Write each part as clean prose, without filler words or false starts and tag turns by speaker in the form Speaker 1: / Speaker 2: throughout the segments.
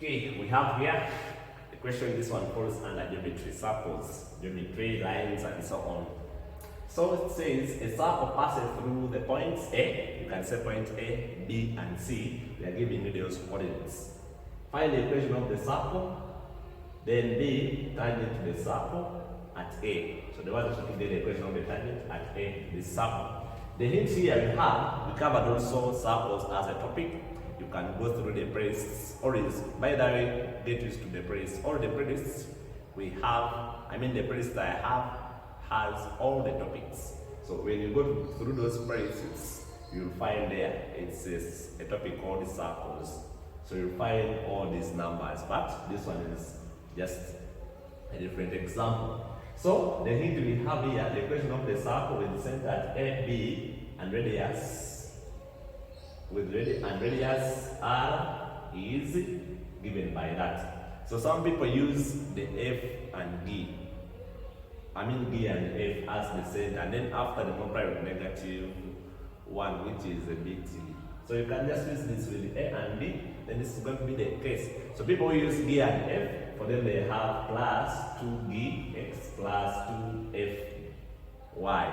Speaker 1: Okay, we have here the question. This one falls under geometry, circles, geometry, lines, and so on. So it says a circle passes through the points A. You can say point A, B, and C. We are giving you those coordinates. Find the equation of the circle, then B, tangent to the circle at A. So the one that should get the equation of the tangent at A, this circle. The hints here we covered also circles as a topic. You can go through the playlists, or by the way, get used to the playlist. All the playlists we have, the playlist I have has all the topics. So when you go through those playlists, you'll find there it says a topic called circles. So you'll find all these numbers, but this one is just a different example. So the hint we have here, the equation of the circle with center at A, B, and radius radius R is given by that. So some people use the F and G. G and F as the center, and then after the multiply with -1, which is a bit silly. So you can just use this with A and B, then this is going to be the case. So people who use G and F, for them they have plus 2Gx plus 2Fy.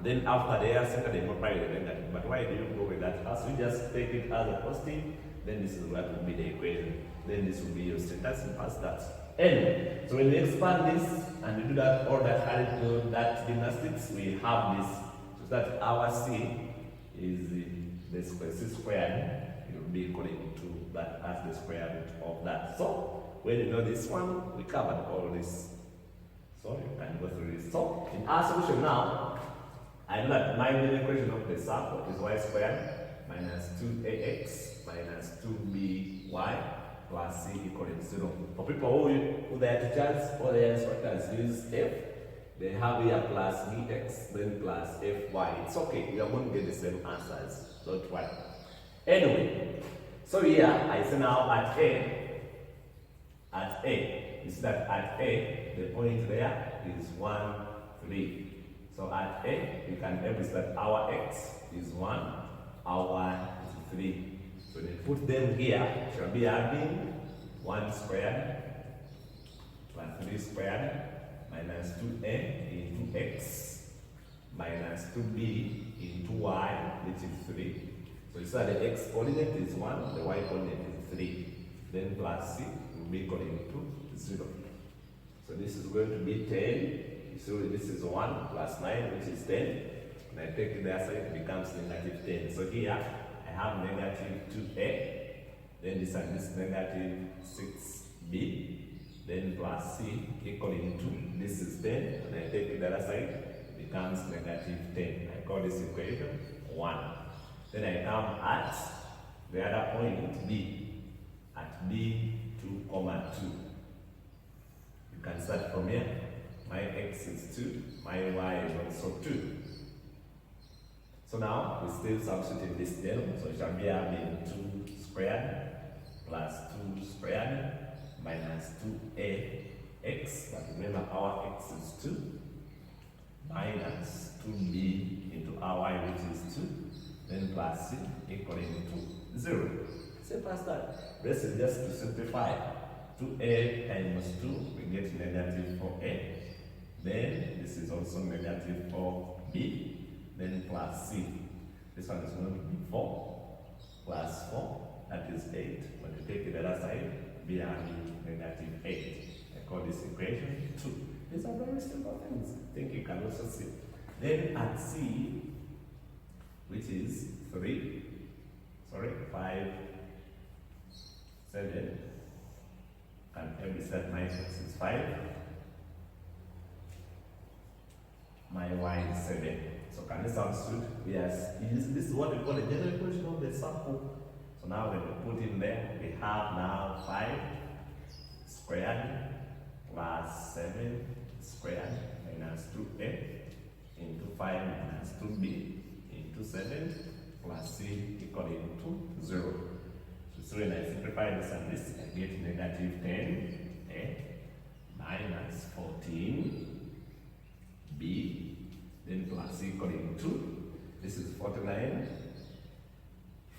Speaker 1: Then after the center they multiply with the negative. But why do you go with that? As we just take it as a positive, then this is what will be the equation. Then this will be your center, simple as that. Anyway, so when we expand this and we do that order carried to that gymnastics, we have this. So that our C is the square, C squared, it will be equal to that as the square root of that. So when you know this one, we covered all this. So you can go through this. So in our solution now, I know that my main equation of the circle is y squared minus 2ax minus 2by plus c equal to 0. For people who their teachers or their instructors use f, they have here plus bx, then plus fy. It's okay, we are going to get the same answers, don't worry. Anyway, so here I say now at A, you see that at A, the point there is 1, 3. So at A, we can establish that our x is 1, our y is 3. So when you put them here, shall be having 1 squared plus 3 squared minus 2a into x minus 2b into y, which is 3. So you see that the x coordinate is 1, the y coordinate is 3. Then plus c will be equal to 0. So this is going to be 10. So this is 1 plus 9, which is 10. When I take the other side, it becomes negative 10. So here I have negative 2a, then this and this negative 6b, then plus c equaling to this is 10. When I take the other side, it becomes negative 10. I call this equation 1. Then I come at the other point b, at b 2, 2. You can start from here. My x is 2, my y is also 2. So now we still substitute this term, so it shall be having 2 squared plus 2 squared minus 2ax, but remember our x is 2, minus 2b into our y, which is 2, then plus c equaling to 0. Simple as that. This is just to simplify. 2a times 2, we get negative 4a. Then this is also negative 4b, then plus c. This one is going to be 4 plus 4, that is 8. When you take the other side, we are having negative 8. I call this equation 2. These are very simple things. I think you can also see. Then at c, which is 5, 7, and every set my x is 5. My y is 7. So can this understood? Yes. This is what we call the general equation of the circle. So now when we put in there, we have now 5 squared plus 7 squared minus 2a into 5 minus 2b into 7 plus c equaling to 0. So when I simplify this and this, I get negative 10a minus 14 b, then plus equaling 2. This is 49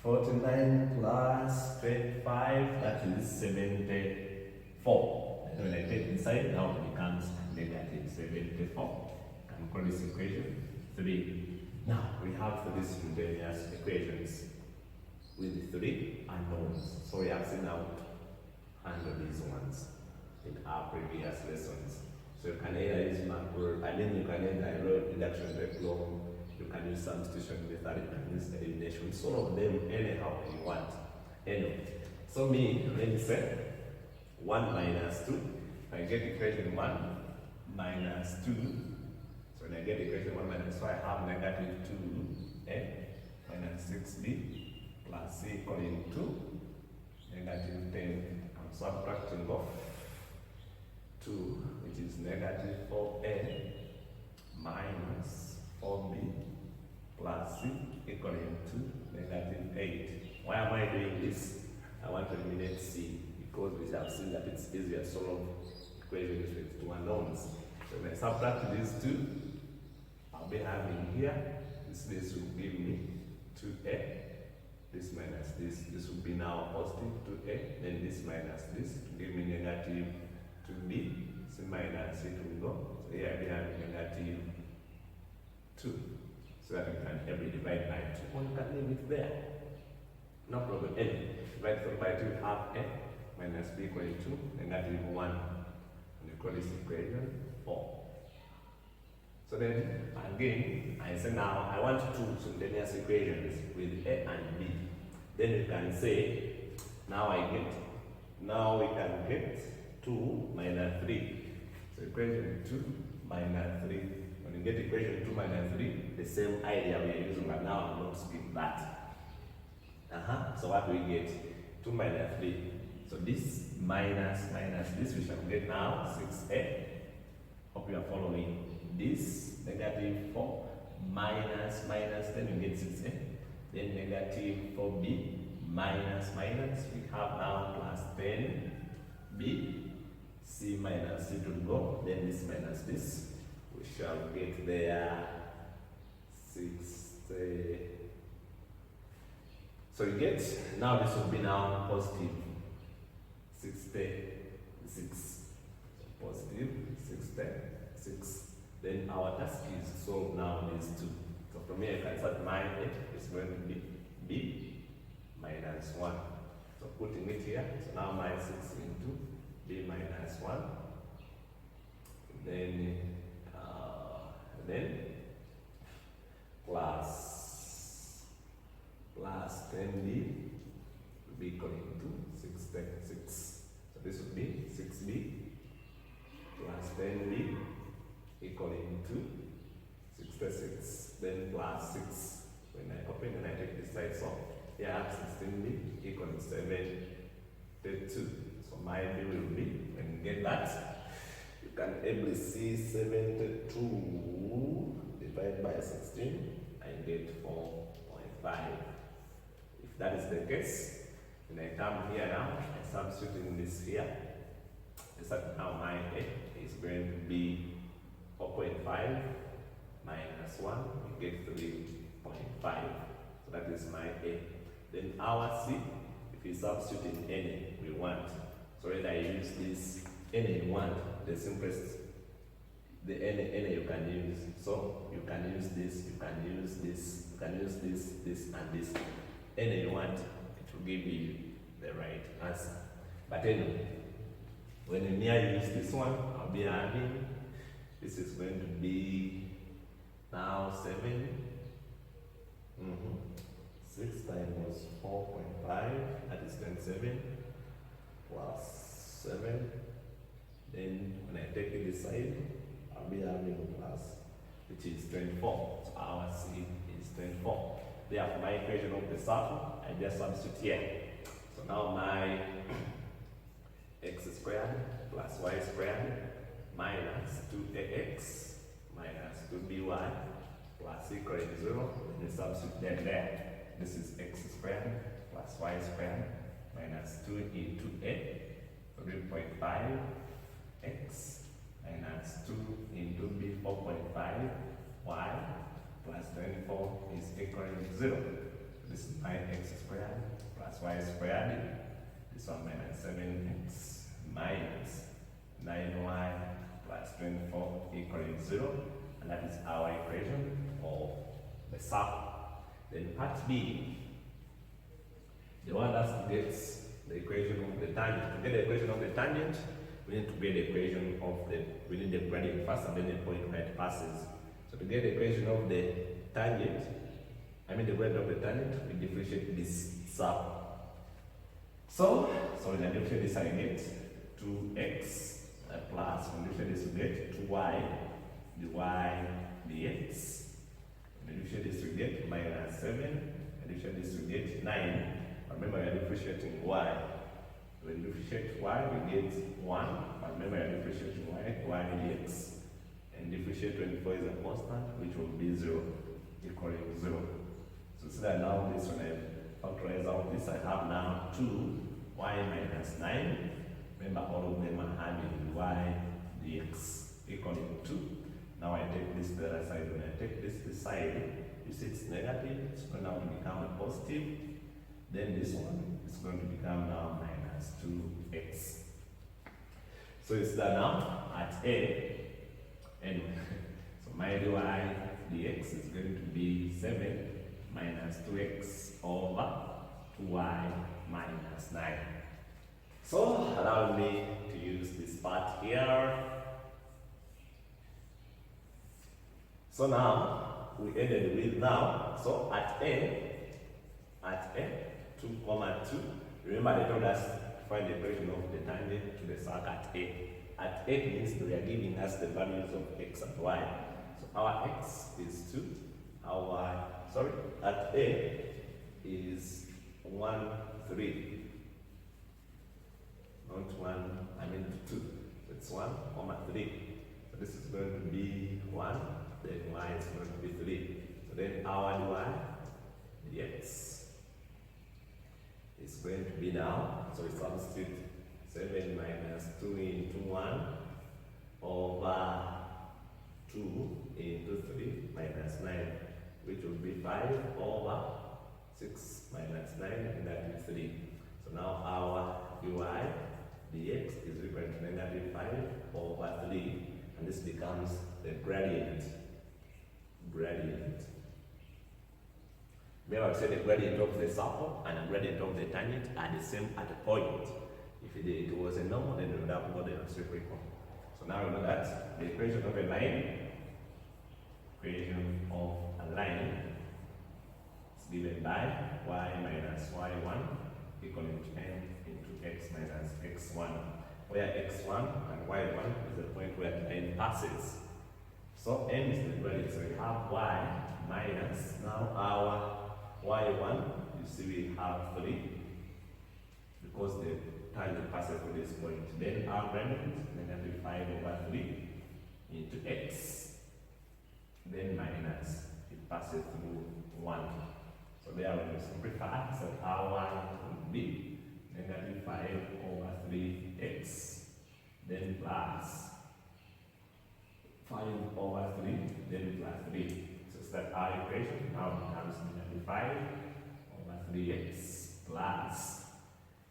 Speaker 1: 49 plus 25, that is 74. And when I take inside, now it becomes negative 74. And call this equation 3. Now we have three simultaneous equations with 3 unknowns. So we have seen out under these ones in our previous lessons. So you can either use macro, and then you can either reduction diagram, you can use substitution method, you can use elimination, some of them anyhow you want. Anyway, so let me say 1 minus 2, I get equation 1 minus 2. So when I get equation 1 minus 2, I have negative 2a minus 6b plus c equaling 2, negative 10. I'm subtracting off 2, which is negative 4a minus 4b plus c equaling to negative 8. Why am I doing this? I want to eliminate c because we have seen that it's easier to solve equations with two unknowns. So when I subtract these two, I'll be having here, this will give me 2a, this minus this will be now positive 2a, then this minus this to give me negative 2b, c minus it will go. So here we have negative 2. So that we can every divide by 2. One can leave it there. No problem. Anyway, divide by 2, we have a minus b equal to negative 1. And we call this equation 4. So then, again, I say now I want two simultaneous equations with a and b. Then you can say, now we can get 2 minus 3. So equation 2 minus 3. When you get equation 2 minus 3, the same idea we are using, but now I'm not speaking that. So what do we get? 2 minus 3. So this minus this, we shall get now 6a. Hope you are following. This negative 4 minus, then you get 6a. Then negative 4b minus, we have now plus 10b. C minus c to go, then this minus this. We shall get there 60. So you get, now this will be now positive 66. Positive 66. Then our task is to solve now these two. So from here, I can start my it is going to be b minus 1. So putting it here, so now my 6 into b minus 1. Then plus 10b will be equal to 66. So this would be 6b plus 10b equaling to 66. Then plus 6. When I open and I take this side, so here I have 16b equal to 72. So my b will be, when you get that, you can able see 72 divided by 16 and get 4.5. If that is the case, when I come here now, I substitute in this here. Now my a is going to be 4.5 minus 1, we get 3.5. So that is my a. Then our c, if you substitute in any we want. So when I use this any you want, the simplest, the any you can use. So you can use this, you can use this, you can use this, and this. Any you want, it will give you the right answer. But anyway, when you near use this one, I'll be having, this is going to be now 7. 6 times 4.5, that is 27 plus 7. Then when I take it this side, I'll be having plus, which is 24. So our c is 24. Therefore, my equation of the circle, I just substitute here. So now my x squared plus y squared minus 2ax minus 2by plus equal to 0. When you substitute them there, this is x squared plus y squared minus 2 into a, 3.5 x minus 2 into b, 4.5 y plus 24 is equal to 0. this is 9x squared plus y squared. This one minus 7x minus 9y plus 24 equaling 0. And that is our equation of the circle. Then part B, the one that gets the equation of the tangent. To get the equation of the tangent, we need to get the equation of we need the gradient first and then the point where it passes. So to get the equation of the tangent, the gradient of the tangent, we differentiate this circle. So in addition this I get 2x plus, in addition this we get 2y dy dx. In addition this we get minus 7, in addition this we get 9. Remember we are differentiating y. When we differentiate y we get 1, but remember we are differentiating y dx. And differentiate 24 is a constant which will be 0, equaling 0. So see that now this when I factorize out this, I have now 2y minus 9. Remember all of them are having y dx equaling 2. Now I take this to the other side. When I take this side, you see it's negative, it's going to become a positive. Then this one is going to become now minus 2x. So it's that now at A. Anyway, so my dy dx is going to be 7 minus 2x over 2y minus 9. So allow me to use this part here. So now we ended with now. So at A 2, 2. Remember they told us to find the equation of the tangent to the circle at A. At A means they are giving us the values of x and y. So our x is 2, at A is 1, 3. Not 1, 2. So it's 1, 3. So this is going to be 1, then y is going to be 3. So then our dy dx is going to be now, so we substitute 7 minus 2 into 1 over 2 into 3 minus 9, which will be 5 over 6 minus 9, and that is 3. So now our dy dx is equal to negative 5 over 3, and this becomes the gradient. Remember I said the gradient of the circle and the gradient of the tangent are the same at a point. If it was a normal, then we would have got a straight equal. So now we know that the equation of a line, is given by y minus y1 equaling to m into x minus x1, where x1 and y1 is the point where the line passes. So m is the gradient, so we have y minus, now our y1, you see we have 3, because the tangent passes through this point. Then our gradient, negative 5 over 3 into x, then minus, it passes through 1. So there when we simplify, so our y will be negative 5 over 3x, then plus 5 over 3, then plus 3. So that our equation now becomes negative 5 over 3x plus,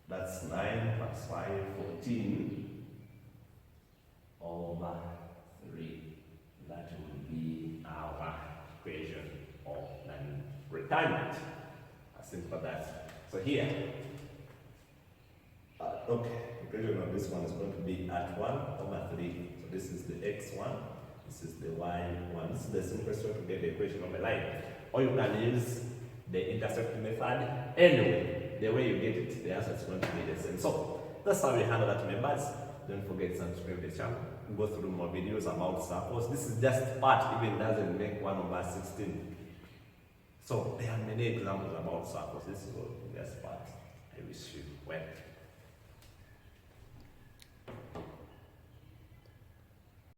Speaker 1: that's 9 plus 5, 14 over 3. That will be our equation of the tangent. As simple as that. So here, equation of this one is going to be at 1 over 3. So this is the x1, this is the y1. This is the simplest way to get the equation of a line. Or you can use the intersecting method. Anyway, the way you get it, the answer is going to be the same. So that's how we handle that, members. Don't forget to subscribe to the channel. Go through more videos about circles. This is just part, even doesn't make 1 over 16. So there are many examples about circles. This is all just part. I wish you well.